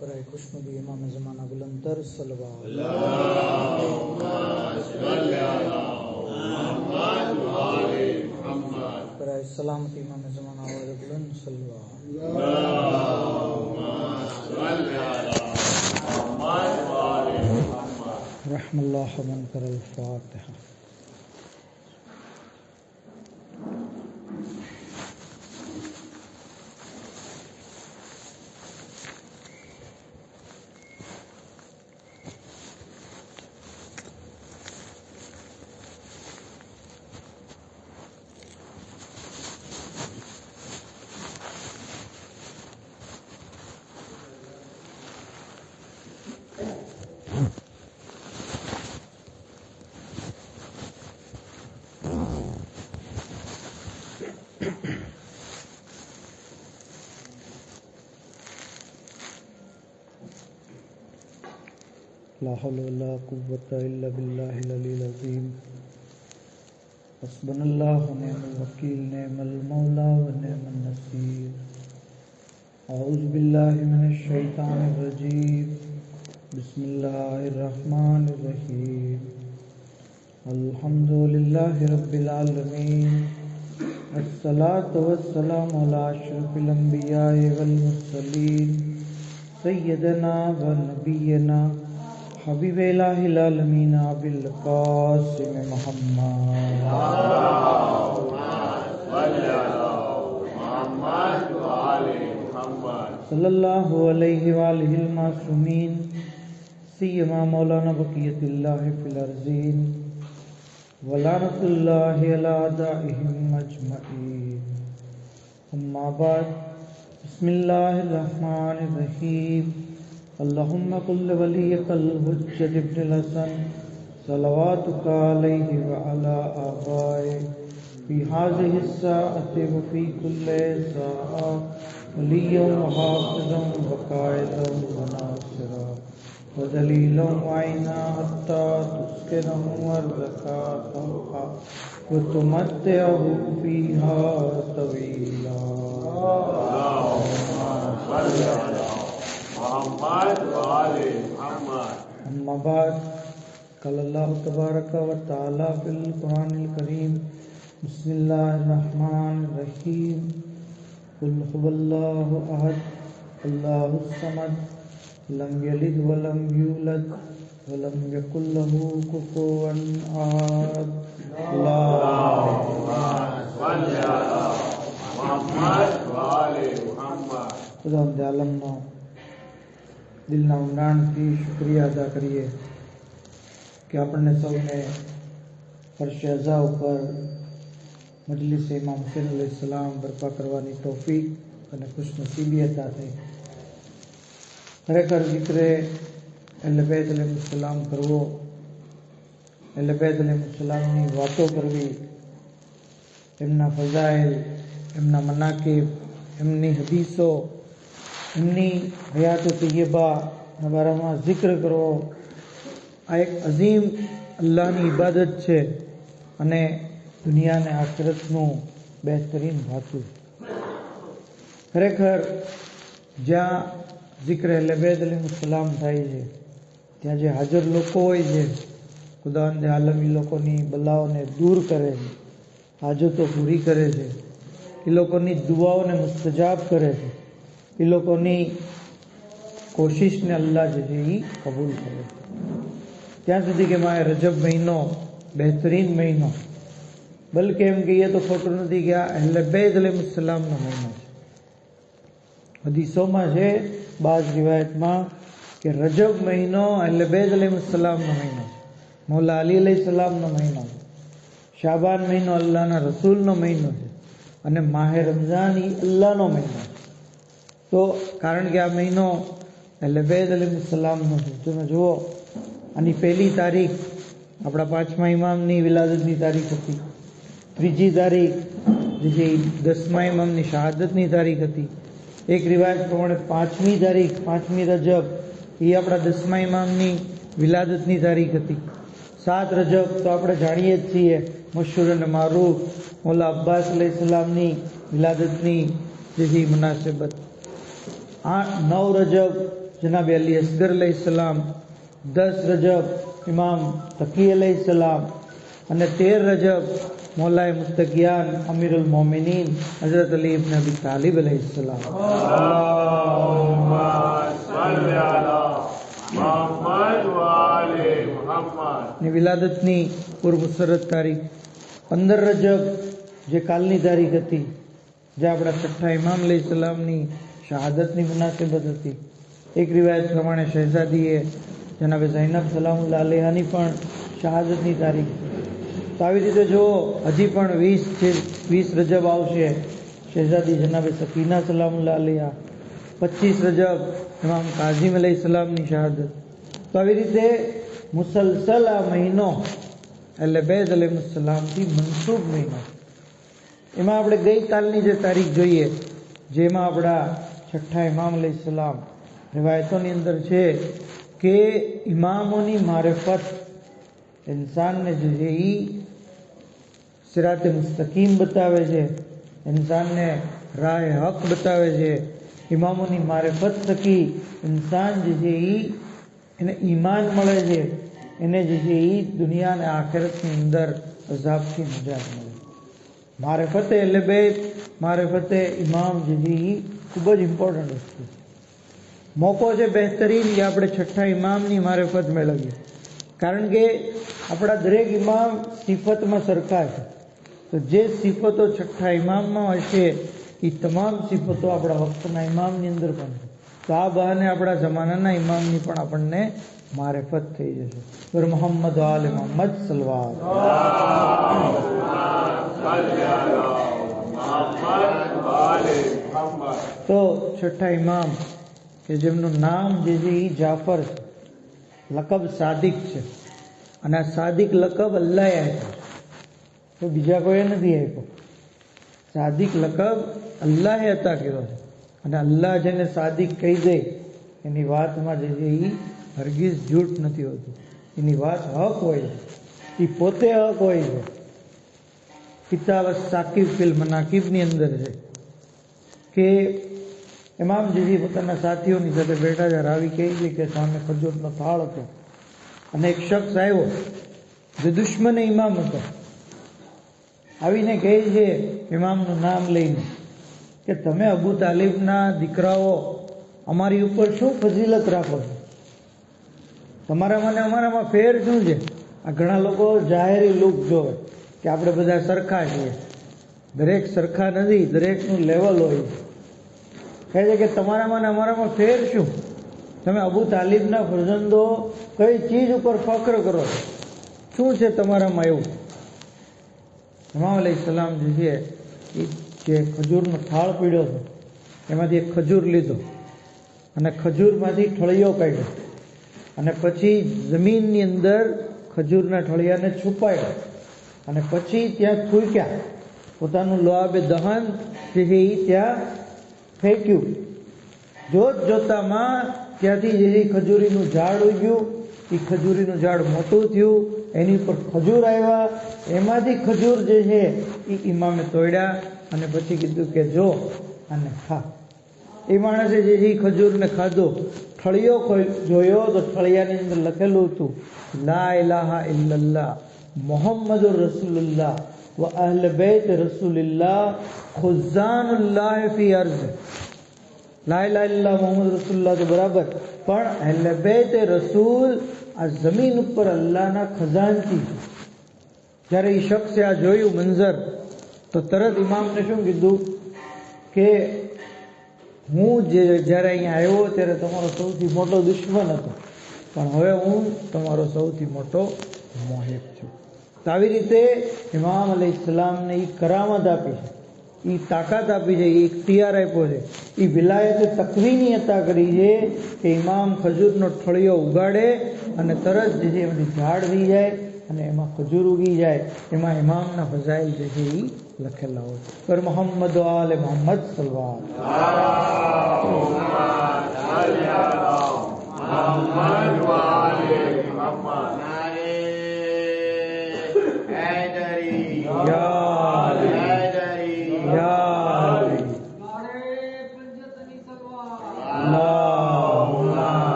बराए खुशनुदी इमाम ज़माना बुलंदर सल्लल्लाहु बराए सलामत इमाम ज़माना वाले बुलंद सल्लल्लाहु रहमल्लाह मन करल फातिहा। ला हौला वला कुव्वता इल्ला बिल्लाहिल अलील अज़ीम। हस्बुनल्लाहु व निअमल वकील, निअमल मौला व निअमन नसीर। औज़ु बिल्लाहि मिनश शैतानिर रजीम। बिस्मिल्लाहिर रहमानिर रहीम। अल्हम्दुलिल्लाहि रब्बिल आलमीन। अस्सलातु वस्सलामु अला अशरफिल अंबिया'i वल मुरसलीन सय्यदना व नबियना हबीबिल आलमीन अबिल कासिम मुहम्मद सल्लल्लाहु अलैहि वालिहिल मासूमीन सियमा मौलाना बक़ियतिल्लाहि फिल अर्ज़ीन व लानतुल्लाहि अला अदाइहिम अजमईन। अम्मा बाद, बिस्मिल्लाहिर रहमानिर रहीम। अल्लाहुम्मा कुल्ल वलियकल हुज्जत इब्नुल हसन सलवातुका अलैहि व अला आबाए फी हाज़िहि स्साअति व फी कुल्लि साअ वलिय्यन व हाफ़िज़न व क़ाइदन व नासिरा व दलीलन व आइना हत्ता तुस्किनहु अर्ज़का तौहा व तुमत्तिअहु फ़ीहा तवीला। अम्मा बाद, क़ाल अल्लाहु तबारक व तआला फ़िल क़ुरानिल करीम। बिस्मिल्लाहिर रहमानिर रहीम। कुल हुवल्लाहु अहद, अल्लाहुस समद, लम यलिद व लम यूलद व लम यकुल लहू कुफुवन अहद। अल्लाहुम्मा सल्लि अला मुहम्मद व आले मुहम्मद। खुदावंद आलमનો દિલના ઊંડાણથી શુક્રિયા અદા કરીએ કે આપણને સૌને ફર્શ અઝા ઉપર મજલિસ ઇમામ હુસૈન અલૈહિસ્સલામ બરપા કરવાની તૌફીક અને ખુશનસીબી અતા થઈ। ખરેખર ઝિક્રે અહલે બેત અલૈહિસ્સલામ કરવો, અહલે બેત અલૈહિસ્સલામની વાતો કરવી, એમના ફઝાઇલ, એમના મનાકિબ, એમની હદીસો, એમની હયાત તૈયબાના બારામાં જિક્ર કરવો, આ એક અઝીમ અલ્લાહની ઇબાદત છે અને દુનિયા અને આખિરતનું બહેતરીન ભાથું। ખરેખર જ્યાં જિક્ર અહલે બેત અલૈહિસ્સલામ થાય છે ત્યાં જે હાજર લોકો હોય છે, ખુદાવંદ આલમ એ લોકોની બલાઓને દૂર કરે છે, હાજતો પૂરી કરે છે, એ લોકોની દુઆઓને મુસ્તજાબ કરે છે, એ લોકોની કોશિશને અલ્લાહ જે છે એ કબૂલ કરે। ત્યાં સુધી કે માએ રજબ મહિનો બહેતરીન મહિનો, બલકે એમ કહીએ તો ખોટું નથી કે આ અહલે બેત અલૈહિસ્સલામનો મહિનો છે। હદીસોમાં છે, બાઝ રિવાયતમાં કે રજબ મહિનો અહલે બેત અલૈહિસ્સલામનો મહિનો છે, મૌલા અલી અલૈહિસ્સલામનો મહિનો છે, શાબાન મહિનો અલ્લાહના રસૂલનો મહિનો છે અને માહે રમઝાન એ અલ્લાહનો મહિનો છે। તો કારણ કે આ મહિનો અહલે બેત અલૈહિસ્સલામનો છે, તમે જુઓ આની પહેલી તારીખ આપણા પાંચમા ઇમામની વિલાદતની તારીખ હતી, ત્રીજી તારીખ જે છે 10મા ઇમામની શહાદતની તારીખ હતી, એક રિવાયત પ્રમાણે પાંચમી તારીખ, પાંચમી રજબ એ આપણા 10મા ઇમામની વિલાદતની તારીખ હતી। 7 રજબ તો આપણે જાણીએ જ છીએ, મશહૂર અને મારૂફ મૌલા અબ્બાસ અલૈહિસ્સલામની વિલાદતની જે છે મુનાસિબત। 9 રજબ जनाब अली असगर अलैहिस्सलाम, 10 रजब इमाम तकी अलैहिस्सलाम અને 13 रजब मौलाए मुत्तकियान अमीरुल मोमिनीन हजरत अली इब्न अबी तालिब अलैहिस्सलाम। अल्लाहुम्मा सल्ली अला मुहम्मद व आले मुहम्मद। ની વિલાદતની પૂર્વ મુસરત તારીખ 15 રજબ જે કાલની તારીખ હતી, જે આપણા છઠ્ઠા ઇમામ અલૈહિસ્સલામની શહાદતની મુનાસિબત હતી। એક રિવાયત પ્રમાણે શહેઝાદીએ જનાબે ઝૈનબ સલામુલ્લાહ અલૈહાની પણ શહાદતની તારીખ છે। તો આવી રીતે જો હજી પણ 20 રજબ આવશે શહેઝાદી જનાબે સકીના સલામુલ્લાહ અલૈહા, 25 રજબ ઇમામ કાઝિમ અલૈહિસ્સલામની શહાદત। તો આવી રીતે મુસલસલ આ મહિનો અહલે બેત અલૈહિસ્સલામથી મનસૂબ મહિનો। એમાં આપણે ગઈકાલની જે તારીખ જોઈએ, જેમાં આપણા છઠ્ઠા ઇમામ અલૈહિસ્સલામ रिवायतों अंदर है कि इमामों मारिफत इंसान ने जो है सिराते मुस्तकीम बतावे छे, इंसान ने राह हक बतावे छे। इमामों मारिफत थकी इंसान जो है इन्हें ईमान मळे छे, इन्हें जो है दुनिया ने आखिरत के अंदर अजाब की निजात मळे। मारिफत अहले बैत, मारिफत इमाम जो है खूब ज इम्पोर्टंट वस्तु। मौको है बेहतरीन कि આપણે છઠ્ઠા ઇમામની મારિફત મેળવીએ, કારણ કે આપણા દરેક ઇમામ સિફતમાં સરખા છે। તો જે સિફતો છઠ્ઠા ઇમામમાં હશે એ તમામ સિફતો આપણા વખતના ઇમામની અંદર પણ છે। તો આ બહાને આપણા જમાનાના ઇમામની પણ આપણને મારિફત થઈ જશે। પર મોહમ્મદ આલે મોહમ્મદ સલ્લલ્લાહુ अलैहि वसल्लम। तो छठ्ठा इमाम કે જેમનું નામ જે છે એ જાફર છે, લકબ સાદિક છે, અને આ સાદિક લકબ અલ્લાહે આપ્યો છે, તો બીજા કોઈએ નથી આપ્યો। સાદિક લકબ અલ્લાહે અતા કર્યો છે, અને અલ્લાહ જેને સાદિક કહી દે એની વાતમાં જે છે એ હરગીઝ જૂઠ નથી હોતું, એની વાત હક હોય છે, એ પોતે હક હોય છે। કિતાબ સાકિબ ફિલ મનાકિબની અંદર છે કે इमाम जी પોતાના સાથીઓની સાથે બેઠા હતા। રાવી કહે છે કે સામે ખજૂરનો થાળ હતો અને એક શખ્સ આવ્યો જે દુશ્મને ઇમામ હતો, આવીને કહે છે ઇમામનું નામ લઈને કે તમે અબુ તાલિબના દીકરાઓ અમારી ઉપર શું ફજીલત રાખો છો, તમારામાં ને અમારામાં ફેર શું છે? આ ઘણા લોકો જાહેરી લુક જોવે કે આપણે બધા સરખા છીએ, દરેક સરખા નથી, દરેકનું લેવલ હોય છે। કહે છે કે તમારામાં ને અમારામાં ફેર શું? તમે અબુ તાલિબના ફરજંદો કઈ ચીજ ઉપર ફક્ર કરો છો, શું છે તમારામાં એવું? ઇમામ અલૈહિસ્સલામ જે છે એ ખજૂરનો થાળ પીડ્યો હતો, એમાંથી એક ખજૂર લીધો અને ખજૂરમાંથી ઠળિયો કાઢ્યો અને પછી જમીનની અંદર ખજૂરના ઠળિયાને છુપાયો અને પછી ત્યાં થૂક્યા, પોતાનું લોહાબે દહન જે છે એ ત્યાં ફેંક્યું। જોત જોતામાં ત્યાંથી જે ખજૂરીનું ઝાડ ઉગ્યું, એ ખજૂરીનું ઝાડ મોટું થયું, એની ઉપર ખજૂર આવ્યા, એમાંથી ખજૂર જે છે એ ઇમામે તોડ્યા અને પછી કીધું કે જો અને ખા। એ માણસે જે છે ખજૂરને ખાધો, ઠળિયો જોયો તો ઠળિયાની અંદર લખેલું હતું લા ઇલાહા ઇલ્લલ્લાહ મુહમ્મદુર રસૂલુલ્લાહ व अहल बैत रसूलुल्लाह खुजानुल्लाह फी अर्ज। ला इलाहा इल्लल्लाह मोहम्मद रसूलुल्लाह तो बराबर, પણ अहल बैत रसूल આ જમીન ઉપર અલ્લાહના ખજાનથી। જ્યારે એ શખ્સે આ જોયું મંજર તો તરત ઇમામને શું કીધું કે હું જ્યારે અહીંયા આવ્યો ત્યારે તમારો સૌથી મોટો દુશ્મન હતો, પણ હવે હું તમારો સૌથી મોટો મોહિબ છું। તો આવી રીતે ઇમામ અલૈહિસ્સલામને એ કરામત આપી છે, એ તાકાત આપી છે, એ ઇખ્તિયાર આપ્યો છે, એ વિલાયતે તકવીની અતા કરી છે કે ઇમામ ખજૂરનો ઠળિયો ઉગાડે અને તરત જે છે એમાંથી ઝાડ થઈ જાય અને એમાં ખજૂર ઉગી જાય। એમાં ઇમામના ફઝાઇલ જે છે એ લખેલા હોય। પર મોહમ્મદ આલે મોહમ્મદ સલ્લલ્લાહુ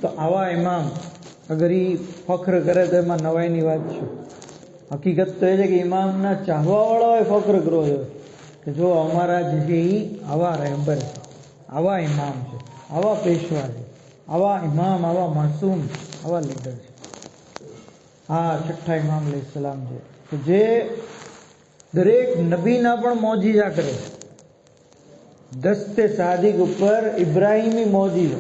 તો આવા ઇમામ અગર એ ફખ્ર કરે તો એમાં નવાઈની વાત છે. હકીકત તો એ છે કે ઇમામના ચાહવાવાળાઓએ ફખ્ર કરવો જોઈએ કે જો અમારા જે છે એ આવા રહેબર છે, આવા ઇમામ છે, આવા પેશવા છે, આવા ઇમામ, આવા માસૂમ, આવા લીડર છે. આ છઠ્ઠા ઇમામ અલૈહિસ્સલામ છે કે જે દરેક નબીના પણ મોજીઝા કરે છે. દસ્તે સાદિક ઉપર ઇબ્રાહીમી મોજીઝો.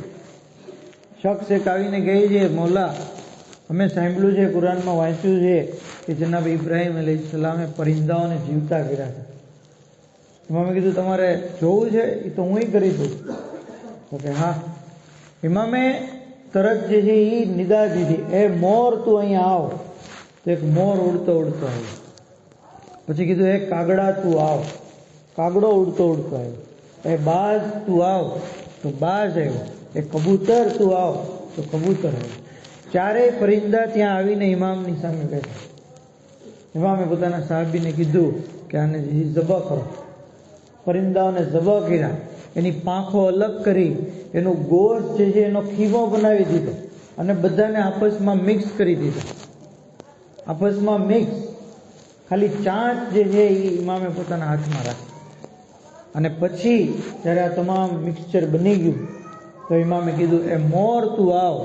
શખ્સ એક આવીને કહે છે, મૌલા અમે સાંભળ્યું છે, કુરાનમાં વાંચ્યું છે કે જનાબ ઇબ્રાહીમ અલૈહિસ્સલામે પરિંદાઓને જીવતા કર્યા છે. ઇમામે કીધું તમારે જોવું છે? એ તો હું કરી દઉં. તો કે હા. ઇમામે તરત જે છે એ નિદા દીધી, એ મોર તું અહીંયા આવ. તો એક મોર ઉડતો ઉડતો આવ્યો. પછી કીધું એ કાગડા તું આવ. કાગડો ઉડતો ઉડતો આવ્યો. એ બાજ તું આવ. તો બાજ આવ્યો. એ કબૂતર તું આવ. તો કબૂતર આવ્યો. ચારેય પરિંદા ત્યાં આવીને ઇમામની સામે બેઠા. ઇમામે પોતાના સાહેબીને કીધું કે આને ઝબા કરો. પરિંદાઓને ઝબા કર્યા, એની પાંખો અલગ કરી, એનું ગોશ્ત જે છે એનો ખીમો બનાવી દીધો અને બધાને આપસમાં મિક્સ કરી દીધો. આપસમાં મિક્સ. ખાલી ચાંચ જે છે એ ઇમામે પોતાના હાથમાં રાખી. અને પછી જ્યારે આ તમામ મિક્સચર બની ગયું તો ઇમામે કીધું એ મોર તું આવ.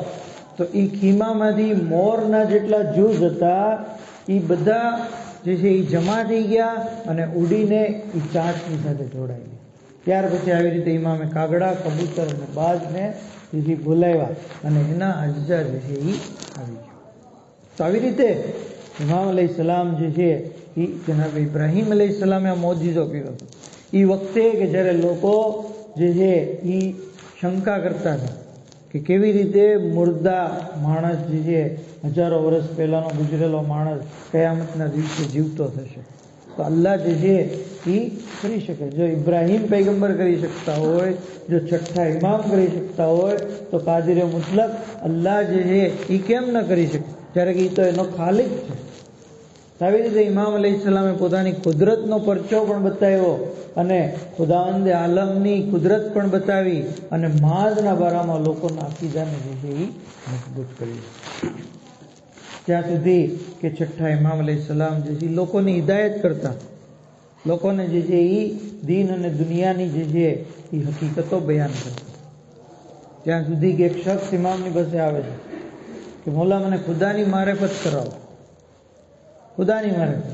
તો એ ખીમામાંથી મોરના જેટલા જ્યુસ હતા એ બધા જે છે એ જમા થઈ ગયા અને ઉડીને એ ચાંચની સાથે જોડાઈ ગયા. ત્યાર પછી આવી રીતે ઇમામે કાગડા, કબૂતર અને બાજને જેથી બોલાવ્યા અને એના અજજા જે છે એ આવી ગયા. તો આવી રીતે ઇમામ અલૈહિસ્સલામ જે છે એ જનાબ ઇબ્રાહીમ અલૈહિસ્સલામે આ મોજીઝો કર્યો હતો. એ વખતે કે જ્યારે લોકો જે છે એ શંકા કરતા હતા કે કેવી રીતે મુર્દા માણસ જે છે હજારો વર્ષ પહેલાનો ગુજરેલો માણસ કયામતના દિવસે જીવતો થશે. તો અલ્લાહ જે છે એ કરી શકે. જો ઇબ્રાહીમ પૈગંબર કરી શકતા હોય, જો છઠ્ઠા ઇમામ કરી શકતા હોય, તો કાદિરે મુતલક અલ્લાહ જે છે એ કેમ ન કરી શકે, જ્યારે કે એ તો એનો ખાલિક છે. આવી રીતે ઇમામ અલૈહિસ્સલામે પોતાની કુદરતનો પરચો પણ બતાવ્યો અને ખુદાવંદે આલમની કુદરત પણ બતાવી અને માદના બારામાં લોકોના અકીદાને જે છે એ મજબૂત કરી. ત્યાં સુધી કે છઠ્ઠા ઇમામ અલૈહિસ્સલામ જે છે લોકોની હિદાયત કરતા, લોકોને જે છે એ દીન અને દુનિયાની જે છે એ હકીકતો બયાન કરતા. ત્યાં સુધી કે એક શખ્સ ઇમામની પાસે આવે છે કે મૌલા મને ખુદાની મારેફત કરાવો, ખુદાની મારેફત.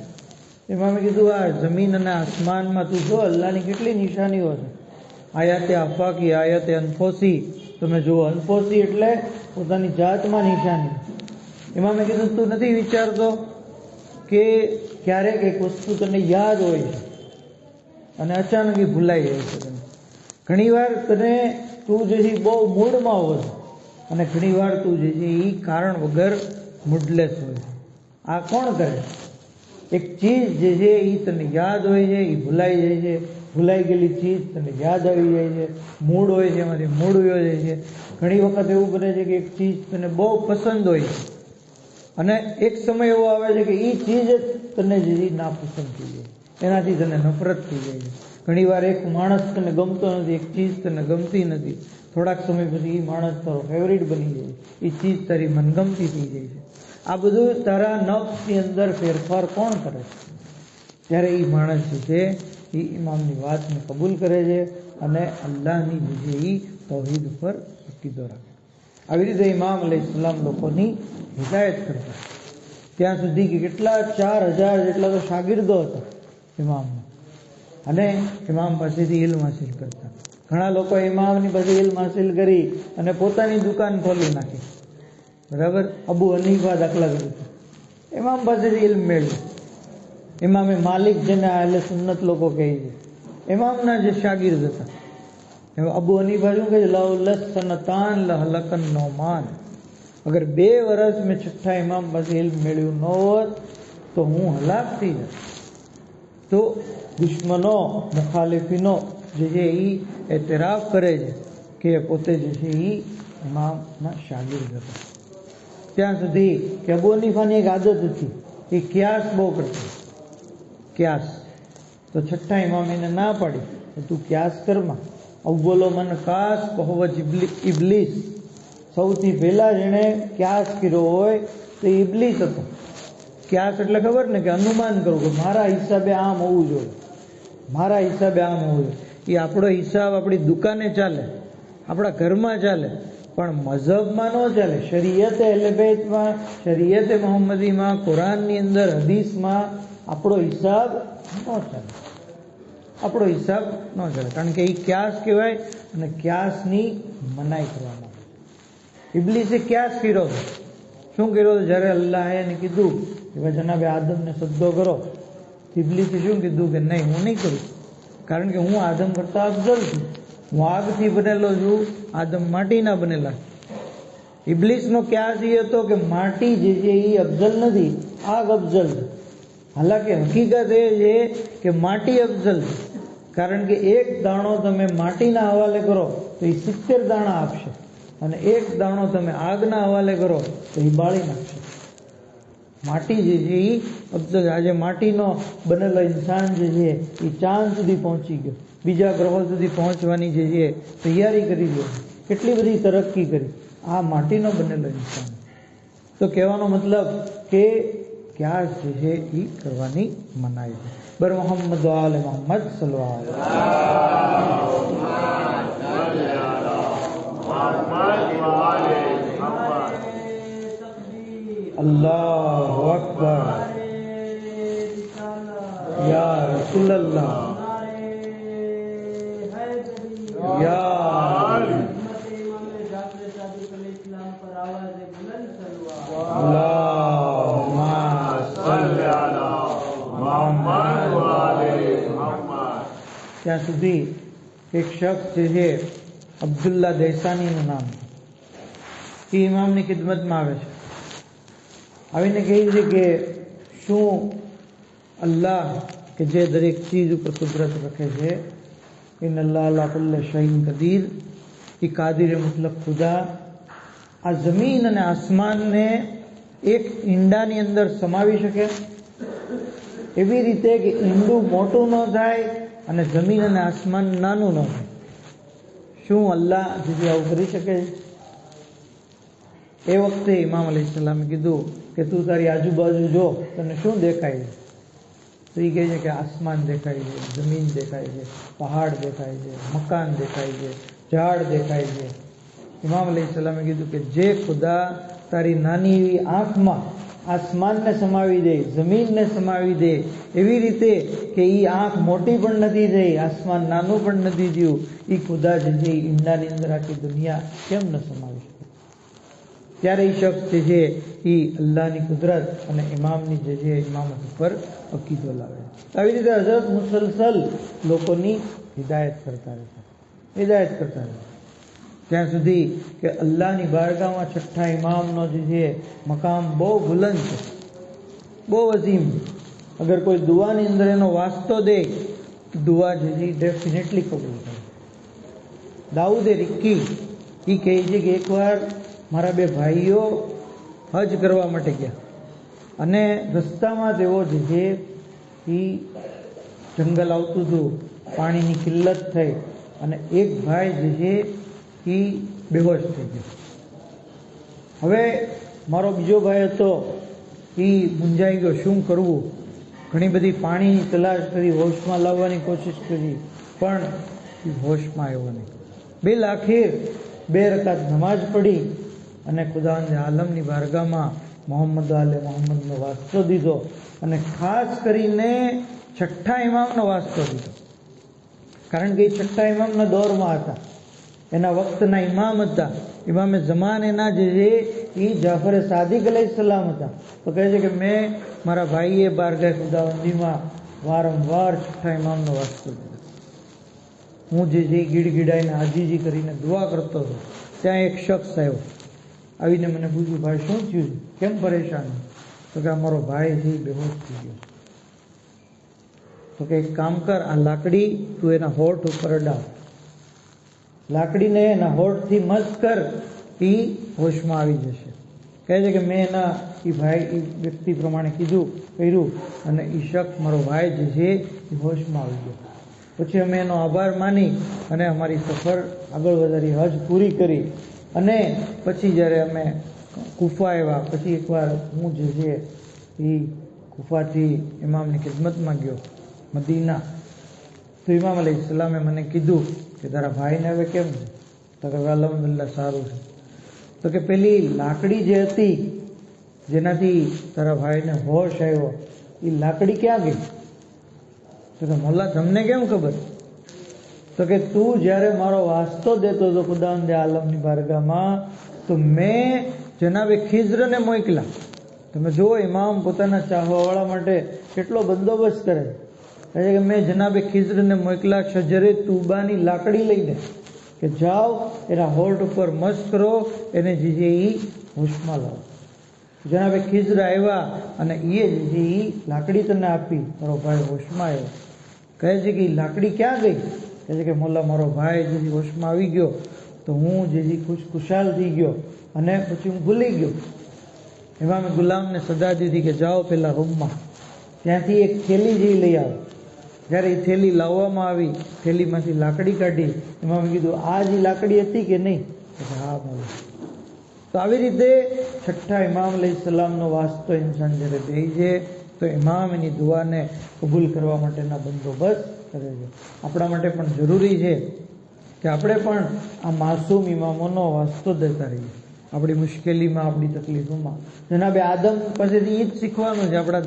ઇમામે કીધું આ જમીન અને આસમાનમાં તું જો અલ્લાહની કેટલી નિશાનીઓ છે. આયાતે આફાકી, આયાતે અનફોસી. તમે જુઓ, અનફોસી એટલે પોતાની જાતમાં નિશાની. ઇમામે કીધું તું નથી વિચારતો કે ક્યારેક એક વસ્તુ તને યાદ હોય છે અને અચાનક એ ભૂલાઈ જાય છે તને. ઘણીવાર તને તું જે છે બહુ મૂડમાં હોય અને ઘણીવાર તું જે છે એ કારણ વગર મૂડલેસ હોય છે. આ કોણ કરે? એક ચીજ જે છે એ તને યાદ હોય છે, એ ભૂલાઈ જાય છે. ભૂલાઈ ગયેલી ચીજ તને યાદ આવી જાય છે. મૂડ હોય છે, એમાંથી મૂડ વયો જાય છે. ઘણી વખત એવું બને છે કે એક ચીજ તને બહુ પસંદ હોય છે અને એક સમય એવો આવે છે કે એ ચીજ જ તને જે નાપસંદ થઈ જાય, એનાથી તને નફરત થઈ જાય છે. ઘણીવાર એક માણસ તને ગમતો નથી, એક ચીજ તને ગમતી નથી. થોડાક સમય પછી એ માણસ તારો ફેવરિટ બની જાય, એ ચીજ તારી મનગમતી થઈ જાય છે. આ બધું તારા નફ્સની અંદર ફેરફાર કોણ કરે છે? ત્યારે એ માણસ જે છે એ ઇમામની વાતને કબૂલ કરે છે અને અલ્લાહની જે છે એ તૌહીદ ઉપર અકીદો રાખે. આવી રીતે ઇમામ અલૈહિસ્સલામ લોકોની હિદાયત કરતા. ત્યાં સુધી કે કેટલા 4000 જેટલા તો શાગીર્દો હતા ઇમામના અને ઇમામ પાસેથી ઇલ્મ હાસિલ કરતા. ઘણા લોકો ઇમામની પાસે ઇલ્મ હાસિલ કરી અને પોતાની દુકાન ખોલી નાખી. બરાબર. અબુ હનીફા દાખલા તરીકે ઇમામ પાસેથી ઇલ્મ મેળવ્યું. ઇમામે માલિક જેને અહલે સુન્નત લોકો કહે છે, ઇમામના જે શાગીર્દ હતા. અબુ હનીફા શું કહે છે? લૌલસ સનતાન લહલકન નોમાન. અગર 2 વર્ષ મેં છઠ્ઠા ઇમામ પાસે ઇલ્મ મેળવ્યું ન હોત તો હું હલાક થઈ જાત. તો દુશ્મનો, મુખાલિફીનો જે છે એ એતરાફ કરે છે કે પોતે જે છે એ ઇમામના શાગીર્દ હતા. ત્યાં સુધી કે અબુ હનીફાની એક આદત હતી, એ ક્યાસ બહુ કરતા. ક્યાસ. તો છઠ્ઠા ઇમામ એને ના પાડી કે તું ક્યાસ કરમાં. અવ્વલો મન કાસ બહુવ ઇબલીસ. સૌથી પહેલા જેણે ક્યાસ કર્યો હોય તો ઇબ્લીસ હતો. ક્યાસ એટલે ખબર ને કે અનુમાન કરવું કે મારા હિસાબે આમ હોવું જોઈએ, મારા હિસાબે આમ હોવું જોઈએ. એ આપણો હિસાબ આપણી દુકાને ચાલે, આપણા ઘરમાં ચાલે, પણ મઝહબમાં ન ચાલે. શરીયતે અહલે બેતમાં, શરીયતે મોહમ્મદીમાં, કુરાનની અંદર, હદીસમાં આપણો હિસાબ ન ચાલે, આપણો હિસાબ ન ચાલે. કારણ કે એ ક્યાસ કહેવાય અને ક્યાસની મનાઈ કરવામાં આવે. ઇબ્લીસે ક્યાસ કર્યો હતો. શું કર્યો હતો? જ્યારે અલ્લાહે એને કીધું કે ભાઈ જનાબે આદમને સજ્દો કરો, ઇબ્લીસે શું કીધું કે નહીં, હું નહીં કરું, કારણ કે હું આદમ કરતા અફઝલ છું, હું આગથી બનેલો છું, આદમ માટીના બનેલા. ઇબ્લીસનો ક્યાસ એ હતો કે માટી જે છે એ અફઝલ નથી, આગ અફઝલ છે. હાલાકી હકીકત એ છે કે માટી અફઝલ છે, કારણ કે એક દાણો તમે માટીના હવાલે કરો તો એ 70 દાણા આપશે, અને એક દાણો તમે આગના હવાલે કરો તો એ બાળી નાખશે. માટી જે છે એ અફઝલ. આજે માટીનો બનેલો ઇન્સાન જે છે એ ચાંદ સુધી પહોંચી ગયો, બીજા ગ્રહો સુધી પહોંચવાની જે છે તૈયારી કરી દે, કેટલી બધી તરક્કી કરી આ માટીનો બનેલો ઇન્સાન. તો કહેવાનો મતલબ કે ક્યાસ જે છે એ કરવાની મનાઈ છે. બર મોહમ્મદ આલે મોહમ્મદ સલ્લલ્લાહુ અલૈહિ વસલ્લમ. અલ્લાહુ અકબર, યા રસૂલલ્લાહ, યા ત્યાં સુધી એક શખ્સ જે છે અબ્દુલ્લા દૈસાનીનું નામ, એ ઇમામની ખિદમતમાં આવે છે. આવીને કહે છે કે શું અલ્લાહ કે જે દરેક ચીજ ઉપર કુદરત રખે છે, ઇન અલ્લાહ અલા કુલ્લિ શૈઇન કદીર, એ કાદિર મુતલક ખુદા આ જમીન અને આસમાનને એક ઈંડાની અંદર સમાવી શકે, એવી રીતે કે ઈંડું મોટું ન થાય અને જમીન અને આસમાન નાનું ન થાય. શું અલ્લાહ જે આવું કરી શકે? એ વખતે ઇમામ અલૈહિસ્સલામે કીધું કે તું તારી આજુબાજુ જો, તને શું દેખાય છે? તો એ કહે છે કે આસમાન દેખાય છે, જમીન દેખાય છે, પહાડ દેખાય છે, મકાન દેખાય છે, ઝાડ દેખાય છે. ઇમામ અલૈહિસ્સલામે કીધું કે જે ખુદા તારી નાની એવી આંખમાં આસમાનને સમાવી દે, જમીનને સમાવી દે, એવી રીતે કે એ આંખ મોટી પણ નથી થઈ, આસમાન નાનું પણ નથી થયું, એ ખુદા જે છે એ ઈંડાની અંદર આખી દુનિયા કેમ ન સમાવી શકે? ત્યારે એ શખ્સ જે છે એ અલ્લાહની કુદરત અને ઇમામની જે છે ઇમામત ઉપર અકીદો લાવે. આવી રીતે હઝરત મુસલસલ લોકોની હિદાયત કરતા રહેતા, હિદાયત કરતા રહેતા, ત્યાં સુધી કે અલ્લાહની બારગાહમાં છઠ્ઠા ઇમામનો જે છે મકામ બહુ બુલંદ છે, બહુ અઝીમ. અગર કોઈ દુઆની અંદર એનો વાસ્તો દે, દુઆ જે છે ડેફિનેટલી કબૂલ કરે. દાઉદે રિક્કી એ કહે છે કે એકવાર મારા બે ભાઈઓ હજ કરવા માટે ગયા અને રસ્તામાં તેઓ જે છે એ જંગલ આવતું હતું, પાણીની કિલ્લત થઈ અને એક ભાઈ જે છે એ બેહોશ થઈ ગયો. હવે મારો બીજો ભાઈ હતો એ મૂંઝાઈ ગયો, શું કરવું? ઘણી બધી પાણીની તલાશ કરી, હોશમાં લાવવાની કોશિશ કરી, પણ એ હોશમાં આવ્યો નહીં. બિલ આખિર 2 રકાત નમાઝ પડી અને ખુદાવંદ આલમની બારગાહમાં મોહમ્મદ આલે મોહમ્મદનો વાસ્તો દીધો, અને ખાસ કરીને છઠ્ઠા ઇમામનો વાસ્તો દીધો, કારણ કે એ છઠ્ઠા ઇમામના દોરમાં હતા, એના વખતના ઇમામ હતા. ઇમામે ઝમાનેના જે છે એ જાફરે સાદિક અલૈહિસ્સલામ હતા. તો કહે છે કે મેં મારા ભાઈએ બારગાહ ખુદાવંદીમાં વારંવાર છઠ્ઠા ઇમામનો વાસ્તો દીધો. હું જે છે ગીડગીડાઈને આજીજી કરીને દુઆ કરતો હતો, ત્યાં એક શખ્સ આવ્યો, આવીને મને પૂછ્યું, ભાઈ શું થયું, કેમ પરેશાન? તો કે અમારો ભાઈ છે બેહોશ થઈ ગયો. તો કે એક કામ કર, આ લાકડી તું એના હોઠ ઉપર અડાવ, લાકડીને એના હોઠથી મસ્ત કર, એ હોશમાં આવી જશે. કહે છે કે મેં એના એ ભાઈ એ વ્યક્તિ પ્રમાણે કર્યું અને એ શખ્સ મારો ભાઈ જે છે એ હોશમાં આવી ગયો. પછી અમે એનો આભાર માની અને અમારી સફર આગળ વધારી, હજ પૂરી કરી અને પછી જ્યારે અમે કુફા આવ્યા, પછી એકવાર હું જે છે એ કુફાથી ઇમામની ખિદમતમાં ગયો મદીના, તો ઇમામ અલૈહિસ્સલામે મને કીધું કે તારા ભાઈને હવે કેમ છે? તો કે અલ્હમ્દુલિલ્લાહ સારું છે. તો કે પેલી લાકડી જે હતી જેનાથી તારા ભાઈને હોશ આવ્યો, એ લાકડી ક્યાં ગઈ? તો કે મોલ્લા તમને કેમ ખબર? તો કે તું જ્યારે મારો વાસ્તો દેતો હતો ખુદાવંદે આલમની બારગાહમાં, તો મેં જનાબે ખિઝરને મોકલા. તમે જુઓ ઇમામ પોતાના ચાહવાવાળા માટે કેટલો બંદોબસ્ત કરે છે કે મેં જનાબે ખિઝરને મોકલા શજરે તુબાની લાકડી લઈને કે જાઓ એના હોઠ ઉપર મસ્ત કરો, એને જે છે એ હોશમાં લાવો. જનાબે ખિઝર આવ્યા અને એ જે છે એ લાકડી તને આપી, મારો ભાઈ હોશમાં આવ્યો. કહે છે કે એ લાકડી ક્યાં ગઈ? કહે છે કે મોલ્લા મારો ભાઈ જે હોશમાં આવી ગયો તો હું જે ખુશાલ થઈ ગયો અને પછી હું ભૂલી ગયો. ઇમામે ગુલામને સદા દીધી કે જાઓ પેલા રૂમમાં, ત્યાંથી એક થેલી જેવી લઈ આવે. જ્યારે એ થેલી લાવવામાં આવી, થેલીમાંથી લાકડી કાઢી. ઇમામે કીધું આ જ લાકડી હતી કે નહીં? હા મોલ્લા. તો આવી રીતે છઠ્ઠા ઇમામ અલૈહિસ્સલામનો વાસ્તો ઇન્સાન જ્યારે દે છે તો ઇમામ એની દુઆને કબૂલ કરવા માટેના બંદોબસ્ત કરે છે. આપણા માટે પણ જરૂરી છે કે આપણે પણ આ માસૂમ ઇમામોનો વાસ્તો દેતા રહીએ આપણી મુશ્કેલીમાં, આપણી તકલીફોમાં. જનાબે આદમ પાસેથી એ જ શીખવાનું છે. આપણા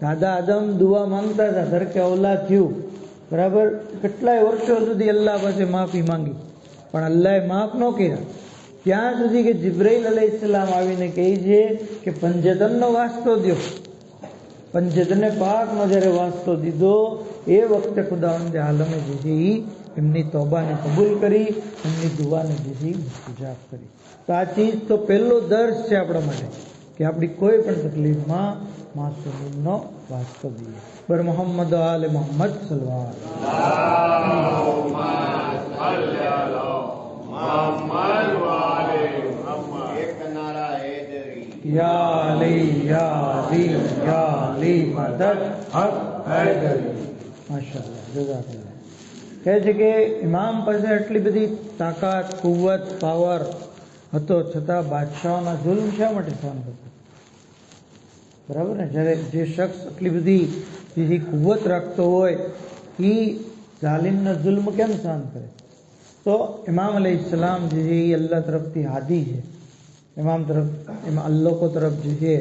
દાદા આદમ દુઆ માંગતા હતા, ધરકે ઔલાદ થયું, બરાબર. કેટલાય વર્ષો સુધી અલ્લાહ પાસે માફી માંગી, પણ અલ્લાહે માફ ન કર્યા. ત્યાં સુધી કે જિબ્રાઈલ અલૈહિસ્સલામ આવીને કહે છે કે પંજતનનો વાસ્તો દો. પંજતને પાકનો જ્યારે વાસ્તો દીધો એ વખતે ખુદાવંદે આલમે જે છે એ એમની તોબાને કબૂલ કરી, એમની દુઆને જે છે મુસ્તજાબ કરી. તો આ ચીજ તો પહેલો દર્શ છે આપણા માટે કે આપણી કોઈ પણ તકલીફમાં માસૂમનો વાસ્તો દઈએ. બર મોહમ્મદ આલે મોહમ્મદ સલ્લલ્લાહુ યા અલી યા અલી યા અલી મદદ હક હૈદરી. માશાઅલ્લાહ, જઝાકલ્લાહ. કહે છે કે ઇમામ પાસે આટલી બધી તાકાત, કુવત, પાવર હતો છતાં બાદશાહોના જુલ્મ શા માટે સહન કરતો? બરાબર ને? જ્યારે જે શખ્સ આટલી બધી જે કુવત રાખતો હોય એ જાલિમના જુલ્મ કેમ સહન કરે? તો ઇમામ અલૈહિસ્સલામ જે છે એ અલ્લાહ તરફથી હાદી છે. એમાં લોકો તરફ જે છે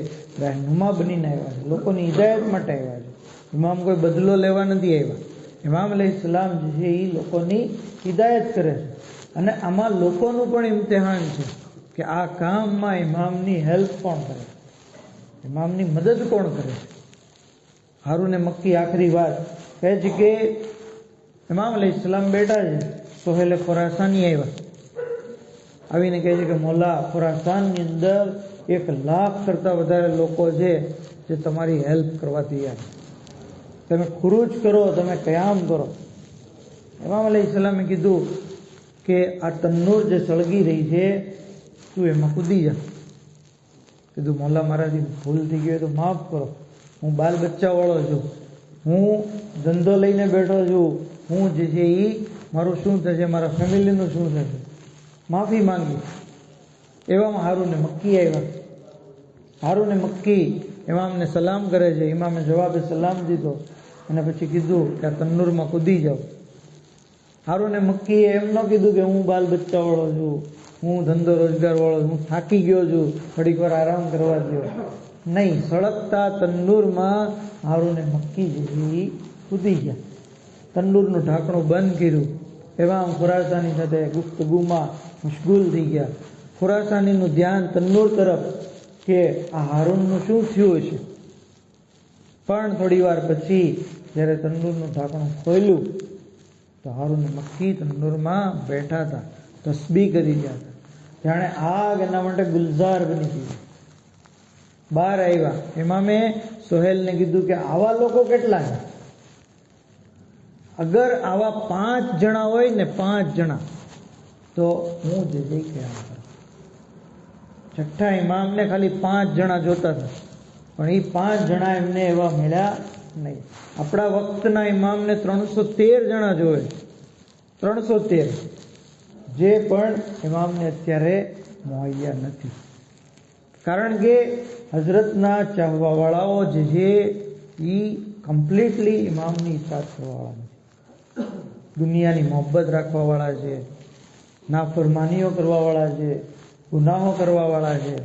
રહેનુમા બનીને આવ્યા છે, લોકોની હિદાયત માટે આવ્યા છે. ઇમામ કોઈ બદલો લેવા નથી આવ્યા. ઇમામ અલૈહિસ્સલામ જે છે એ લોકોની હિદાયત કરે છે. અને આમાં લોકોનું પણ ઇમ્તિહાન છે કે આ કામમાં ઇમામની હેલ્પ કોણ કરે, ઇમામની મદદ કોણ કરે છે. હારૂને મક્કી આખરી વાત કહે છે કે ઇમામ અલૈહિસ્સલામ બેઠા છે, સોહેલે ખુરાસાની આવ્યા, આવીને કહે છે કે મોલા ખુરાસાનની અંદર 1 લાખ કરતાં વધારે લોકો છે જે તમારી હેલ્પ કરવા તૈયાર છે. તમે ખુરૂજ કરો, તમે કયામ કરો. ઇમામ અલૈહિસ્સલામે કીધું કે આ તન્નૂર જે સળગી રહી છે તું એમાં કૂદી જા. કીધું મોલા મારાથી ભૂલ થઈ ગઈ હોય તો માફ કરો, હું બાલ બચ્ચાવાળો છું, હું ધંધો લઈને બેઠો છું, હું જે છે એ મારું શું થશે, મારા ફેમિલીનું શું થશે, માફી માંગી. એવામાં હારૂને મક્કી આવ્યા. હારૂને મક્કી ઇમામને સલામ કરે છે. ઇમામે જવાબે સલામ દીધો અને પછી કીધું કે આ તન્નૂરમાં કૂદી જાઓ. હારૂને મક્કીએ એમ ન કીધું કે હું બાલ બચ્ચાવાળો છું, હું ધંધો રોજગારવાળો છું, હું થાકી ગયો છું, થોડીક વાર આરામ કરવા દો. નહીં, સળગતા તન્નૂરમાં હારૂને મક્કી જેવી કૂદી ગયા. તન્નૂરનું ઢાંકણું બંધ કર્યું. ઇમામ ખુરાસાની સાથે ગુફ્તગુમાં મશગુલ થઈ ગયા. ખુરાસાનીનું ધ્યાન તન્નૂર તરફ કે આ હારૂનનું શું થયું હશે. પણ થોડી વાર પછી જ્યારે તન્નૂરનું ઢાંકણું ખોલ્યું તો હારૂને મક્કી તન્નૂરમાં બેઠા હતા, તસ્બીહ કરી રહ્યા હતા, જાણે આગ એના માટે ગુલઝાર બની ગઈ. બહાર આવ્યા. ઇમામે સોહેલને કીધું કે આવા લોકો કેટલા છે? અગર આવા 5 જણા હોય ને, 5 જણા, તો હું જે જઈ કયામ કરું. છઠ્ઠા ઇમામને ખાલી 5 જણા જોતા હતા, પણ એ 5 જણા એમને એવા મળ્યા નહીં. આપણા વખતના ઇમામને 313 જણા જોવે. 313 જે પણ ઇમામને અત્યારે મુહૈયા નથી. કારણ કે હઝરતના ચાહવાવાળાઓ જે છે એ કમ્પ્લીટલી ઇમામની ઇતાત કરવાવાળા નથી. દુનિયાની મોહબ્બત રાખવાવાળા છે, નાફરમાનીઓ કરવાવાળા છે, ગુનાહો કરવાવાળા છે.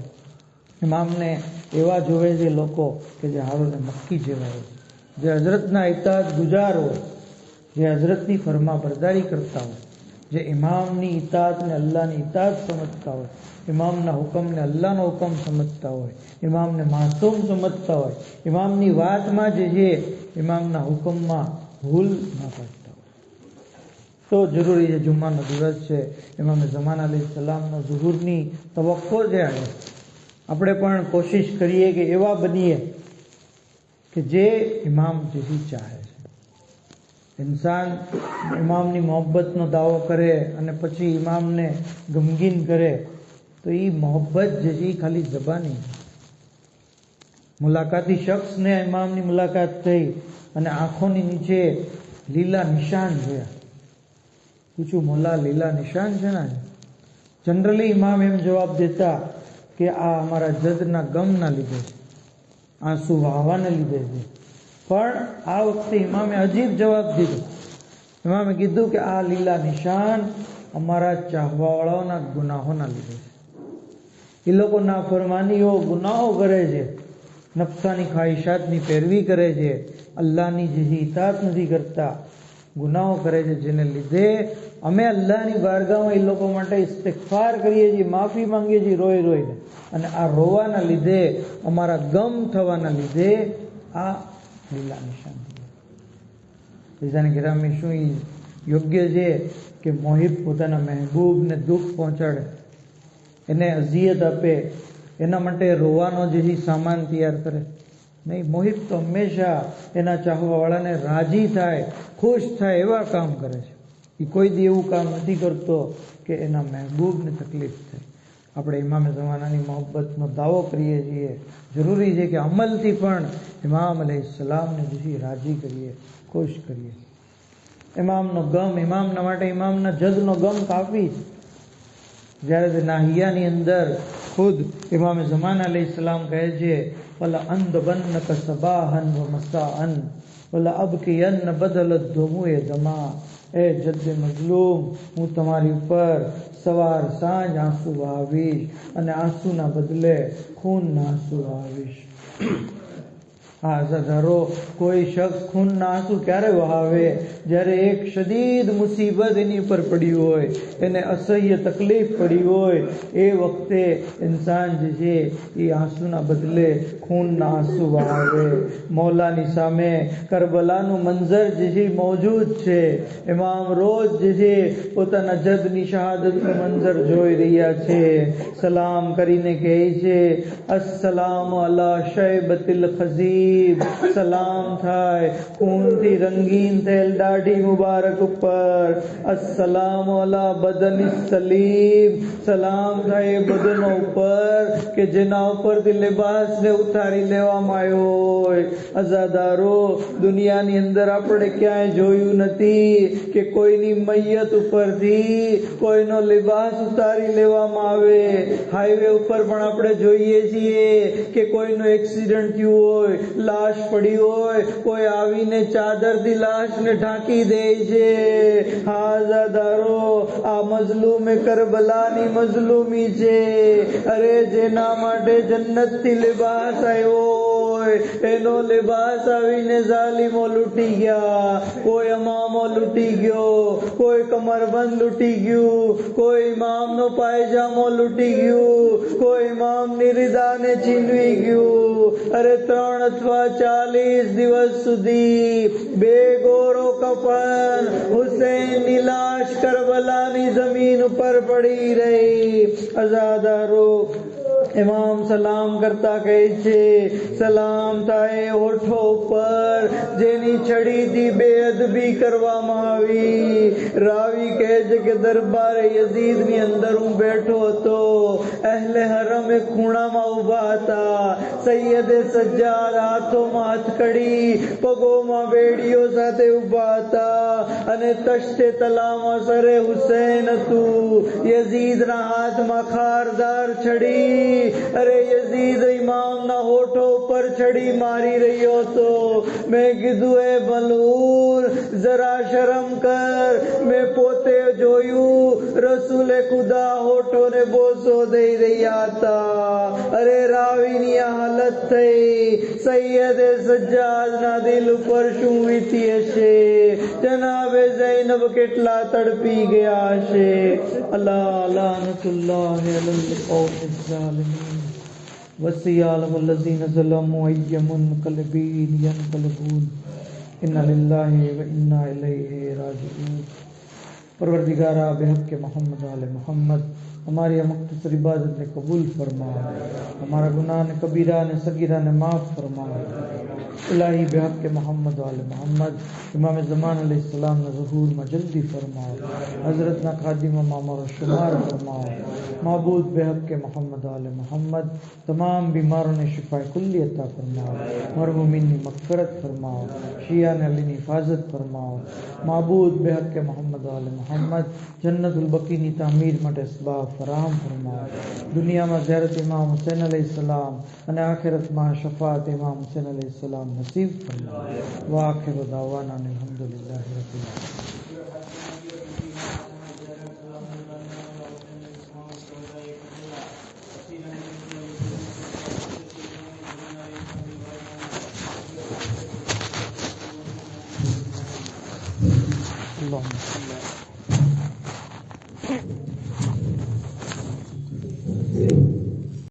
ઇમામને એવા જોવે છે લોકો કે જે હારોને મક્કી જેવા હોય, જે હઝરતના ઇતાત ગુજાર હોય, જે હઝરતની ફરમા બરદારી કરતા હોય, જે ઇમામની ઇતાતને અલ્લાહની ઇતાત સમજતા હોય, ઇમામના હુકમને અલ્લાહનો હુકમ સમજતા હોય, ઇમામને માસૂમ સમજતા હોય, ઇમામની વાતમાં જે છે ઇમામના હુકમમાં ભૂલ ન કરતા હોય. તો જરૂરી છે, જુમ્માનો દિવસ છે, ઇમામ ઝમાન અલૈહિસ્સલામનો ઝુહુરની તવક્કો છે. આપણે પણ કોશિશ કરીએ કે એવા બનીએ કે જે ઇમામ જેવી ચાહે છે. ઇન્સાન ઇમામની મોહબ્બતનો દાવો કરે અને પછી ઇમામને ગમગીન કરે તો એ મોહબ્બત જે છે ખાલી જબાની. મુલાકાતી શખ્સને ઇમામની મુલાકાત થઈ અને આંખોની નીચે લીલા નિશાન જોયા. પૂછું, મોલા લીલા નિશાન છે ને? જનરલી ઇમામ એમ જવાબ દેતા કે આ અમારા જદના ગમના લીધે છે, આંસુ વહાવાને લીધે છે. પણ આ વખતે ઇમામે અજીબ જવાબ દીધો. ઇમામે કીધું કે આ લીલા નિશાન અમારા ચાહવાવાળાઓના ગુનાહોના લીધે છે. એ લોકો નાફરમાનીઓ ગુનાહો કરે છે, નફસાની ખ્વાહિશાતની પેરવી કરે છે, અલ્લાહની જે ઇતાત નથી કરતા, ગુનાહો કરે છે, જેને લીધે અમે અલ્લાહની બારગાહમાં એ લોકો માટે ઇસ્તિગફાર કરીએ છીએ, માફી માંગીએ છીએ રોઈ રોઈને. અને આ રોવાના લીધે, અમારા ગમ થવાના લીધે આ લીલા નિશાન. બીજાને ગિરામી શું એ યોગ્ય છે કે મોહિબ પોતાના મહેબૂબને દુઃખ પહોંચાડે, એને અઝિયત આપે, એના માટે રોવાનો જે સામાન તૈયાર કરે? નહીં. મોહિબ તો હંમેશા એના ચાહવાવાળાને રાજી થાય, ખુશ થાય એવા કામ કરે છે. એ કોઈ દી એવું કામ નથી કરતો કે એના મહેબૂબને તકલીફ થાય. આપણે ઇમામે ઝમાનાની મોહબ્બતનો દાવો કરીએ છીએ, જરૂરી છે કે અમલથી પણ ઇમામ અલૈહિસ્સલામને જે રાજી કરીએ, ખુશ કરીએ. ઇમામનો ગમ, ઇમામના માટે ઇમામના જદનો ગમ કાફી છે. જ્યારે તે નાહિયાની અંદર ખુદ ઇમામ ઝમાન અલૈહિસ્સલામ કહે છે, વલા અંદબન્નક સબાહન વ મસાઅન વલા અબકિયન બદલત ધુમુએ દમા. એ જદ્દ મઝલૂમ, હું તમારી ઉપર સવાર સાંજ આંસુ વહાવીશ અને આંસુના બદલે ખૂનના આંસુ વહાવીશ. હા ઝારો, કોઈ શખ્સ ખૂનના આંસુ ક્યારે વહાવે? જ્યારે એક શદીદ મુસીબત એની ઉપર પડી હોય, એને અસહ્ય તકલીફ પડી હોય, એ વખતે ઇન્સાન જે છે એ આંસુના બદલે ખૂનના આંસુ વહાવે. મૌલાની સામે કરબલાનું મંઝર જે છે મોજૂદ છે. ઇમામ રોજ જે છે પોતાના જદની શહાદતનું મંઝર જોઈ રહ્યા છે. સલામ કરીને કહે છે, અસ્સલામુ અલા શૈબતિલ ખઝીબ. સલામ થાય ખૂનથી રંગીન થયેલ દાઢી મુબારક ઉપર. અસ્સલામુ અલા બદનિસ સલીમ. સલામ થાય એ બદનો ઉપર કે જેના ઉપરથી લિબાસને ઉતારી લેવામાં આવ્યો હોય. અઝાદારો, દુનિયાની અંદર આપણે ક્યાંય જોયું નથી કે કોઈની મૈયત ઉપરથી કોઈનો લિબાસ ઉતારી લેવામાં આવે. હાઈવે ઉપર પણ આપણે જોઈએ છીએ કે કોઈનું એક્સિડન્ટ થયું હોય, લાશ પડી હોય, કોઈ આવીને ચાદરથી લાશને ઢાંકી દે છે. હાજાદારો, આ મઝલૂમે કરબલાની મઝલૂમી છે. અરે જેના માટે જન્નતથી લિબાસ આવ્યો હોય, એનો લિબાસ આવીને ઝાલિમો લૂંટી ગયા. કોઈ અમામો લૂંટી ગયો, કોઈ કમરબંધ લૂંટી ગયું, કોઈ ઇમામનો પાયજામો લૂંટી ગયું, કોઈ ઇમામની રિદાને છીનવી ગયું. અરે 3 અથવા 40 દિવસ સુધી બેગોરો કફન હુસૈનની લાશ કરબલાની જમીન ઉપર પડી રહી. અઝાદારો, इमाम सलाम करता कहे छे, सलाम थाए होठो पर जेनी छड़ी थी बेअदबी करवामां आवी। रावी कहे छे के दरबार यजीद ની અંદર હું બેઠો હતો, અહલે હરમ એક ખૂણામાં ઊભા હતા। સૈયદે સજ્જાદ હાથોમાં હથકડી, પગોમાં બેડીઓ સાથે ઊભા હતા અને તશ્તે તલામાં સરે હુસૈન હતું। યઝીદના હાથમાં ખારદાર છડી, અરે યઝીદ ઇમામના હોઠો ઉપર છડી મારી રહ્યો હતો। મેં કીધું એ બલૂર જરા શરમ કર, મેં પોતે જોયું રસૂલે ખુદા હોઠોને બોસો દઈ રહ્યા હતા। અરે રાવીની આ હાલત થઈ, સૈયદે સજ્જાદના દિલ ઉપર શું વીતી હશે? જનાબે ઝૈનબ કેટલા તડપી ગયા હશે। અલા લાનતુલ્લાહ અલલ કૌમિઝ ઝાલિમીન વસિયાલ વલ્લઝીન ઝલમુ અય્યમુન કલબીન यनकलबून इन्ना लिल्लाहि व इन्ना इलैहि राजिऊन। परवरदिगारा बेहक के मोहम्मद वाले मोहम्मद, हमारी मुख्तसर इबादत ने कबूल फरमा, हमारा गुनाह ने कबीरा ने सगीरा ने माफ़ फरमा। इलाही बेहक के मोहम्मद वाले मोहम्मद, इमाम ज़मान अलैहिस्सलाम ने ज़हूर में जल्दी फरमाओ, हज़रत ना खादिम मामर शुमार फरमाओ। माबूद बेहक के मोहम्मद वाले मोहम्मद, तमाम बीमारों ने शिफा कुल्ली अता फरमाओ, मरहूमीन ने मग़फ़िरत फरमाओ, शिया ने अली हिफाजत फरमाओ। माबूद बेहक के मोहम्मद वाले मोहम्मद, जन्नतुल बकी ની તામીર માટે અસબાબ ફરાહમ ફરમાવો। દુનિયામાં ઝિયારત ઇમામ હુસૈન અલૈહિસ્સલામ અને આખિરતમાં શફાત ઇમામ હુસૈન અલૈહિસ્સલામ નસીબ ફરમાવો। વાખિરુ દાવાના અલ્હમ્દુલિલ્લાહી રબ્બિલ આલમીન।